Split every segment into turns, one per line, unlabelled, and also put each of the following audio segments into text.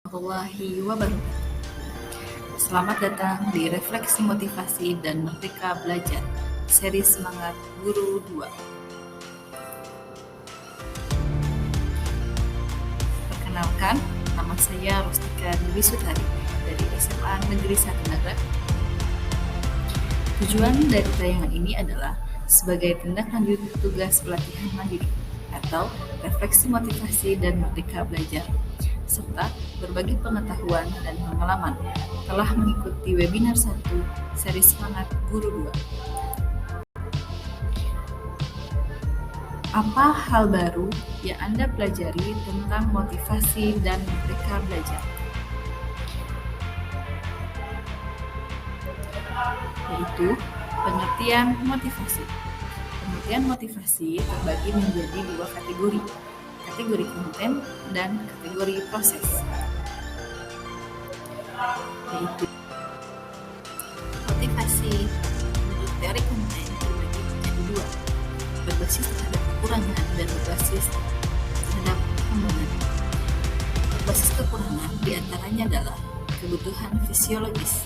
Warahmatullahi wabarakatuh. Selamat datang di Refleksi Motivasi dan Merdeka Belajar, seri Semangat Guru 2. Perkenalkan, nama saya Rustika Dewi Sutari dari SMA Negeri 1 Nagrak. Tujuan dari tayangan ini adalah sebagai tindak lanjut tugas pelatihan mandiri atau refleksi motivasi dan merdeka belajar, serta berbagi pengetahuan dan pengalaman telah mengikuti webinar 1 seri Semangat Guru 2. Apa hal baru yang Anda pelajari tentang motivasi dan merdeka belajar? Yaitu pengertian motivasi. Pengertian motivasi terbagi menjadi dua kategori konten dan kategori proses. Yaitu motivasi menurut teori konten terbagi menjadi dua, berbasis terhadap kekurangan dan berbasis terhadap perkembangan. Berbasis kekurangan diantaranya adalah kebutuhan fisiologis,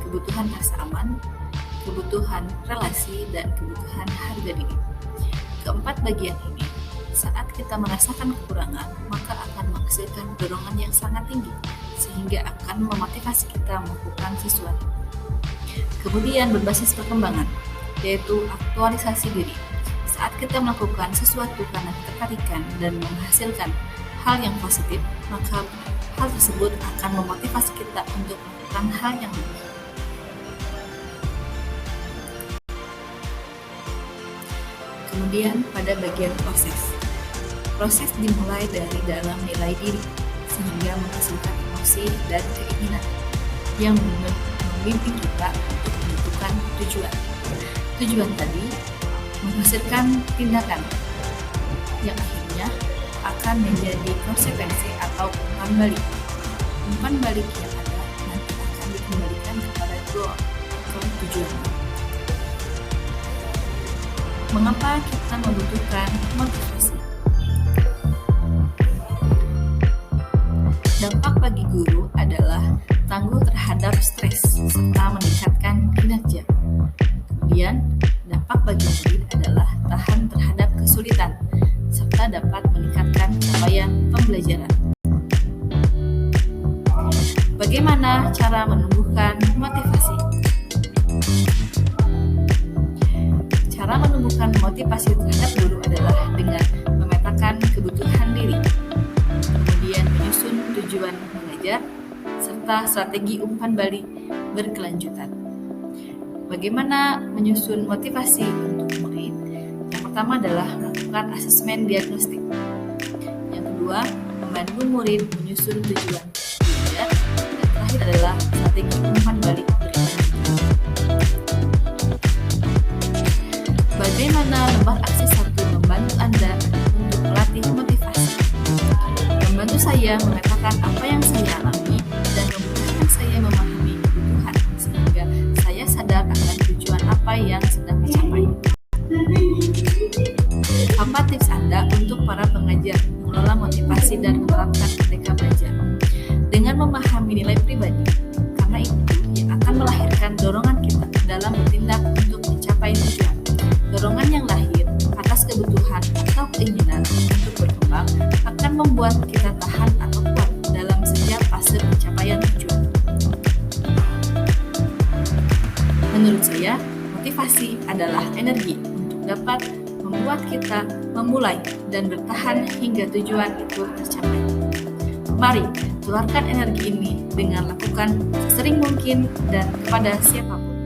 kebutuhan rasa aman, kebutuhan relasi, dan kebutuhan harga diri. Keempat bagian ini, saat kita merasakan kekurangan, maka akan menghasilkan dorongan yang sangat tinggi, sehingga akan memotivasi kita melakukan sesuatu. Kemudian berbasis perkembangan, yaitu aktualisasi diri. Saat kita melakukan sesuatu karena ketertarikan dan menghasilkan hal yang positif, maka hal tersebut akan memotivasi kita untuk melakukan hal yang baik. Kemudian pada bagian proses dimulai dari dalam nilai diri, sehingga menghasilkan emosi dan keinginan yang memimpin kita untuk menentukan tujuan. Tujuan tadi menghasilkan tindakan yang akhirnya akan menjadi konsekuensi atau umpan balik. Umpan balik yang ada nanti akan dikembalikan kepada goal atau tujuan. Mengapa kita membutuhkan motivasi? Dampak bagi guru adalah tangguh terhadap stres serta meningkatkan kinerja. Kemudian, dampak bagi murid adalah tahan terhadap kesulitan serta dapat meningkatkan capaian pembelajaran. Bagaimana cara menumbuhkan motivasi? Cara menumbuhkan motivasi terhadap guru adalah dengan memetakan kebutuhan diri, kemudian menyusun tujuan mengajar, serta strategi umpan balik berkelanjutan. Bagaimana menyusun motivasi untuk murid? Yang pertama adalah melakukan asesmen diagnostik. Yang kedua, membantu murid menyusun tujuan belajar. Dan terakhir adalah strategi umpan balik berkelanjutan. Bagaimana lembar aksi 1 membantu Anda untuk melatih motivasi? Membantu saya memetakan apa yang saya alami dan memudahkan saya memahami kebutuhan, sehingga saya sadar akan tujuan apa yang sedang dicapai. Apa tips Anda untuk para pengajar mengelola motivasi dan menerapkan merdeka belajar? Dengan memahami nilai pribadi, karena itu yang akan melahirkan dorongan kita dalam bertindak untuk mencapai tujuan. Dorongan yang lahir atas kebutuhan atau keinginan untuk berkembang akan membuat kita tahan atau kuat dalam setiap fase pencapaian tujuan. Menurut saya, motivasi adalah energi untuk dapat membuat kita memulai dan bertahan hingga tujuan itu tercapai. Mari tularkan energi ini dengan lakukan sesering mungkin dan kepada siapapun.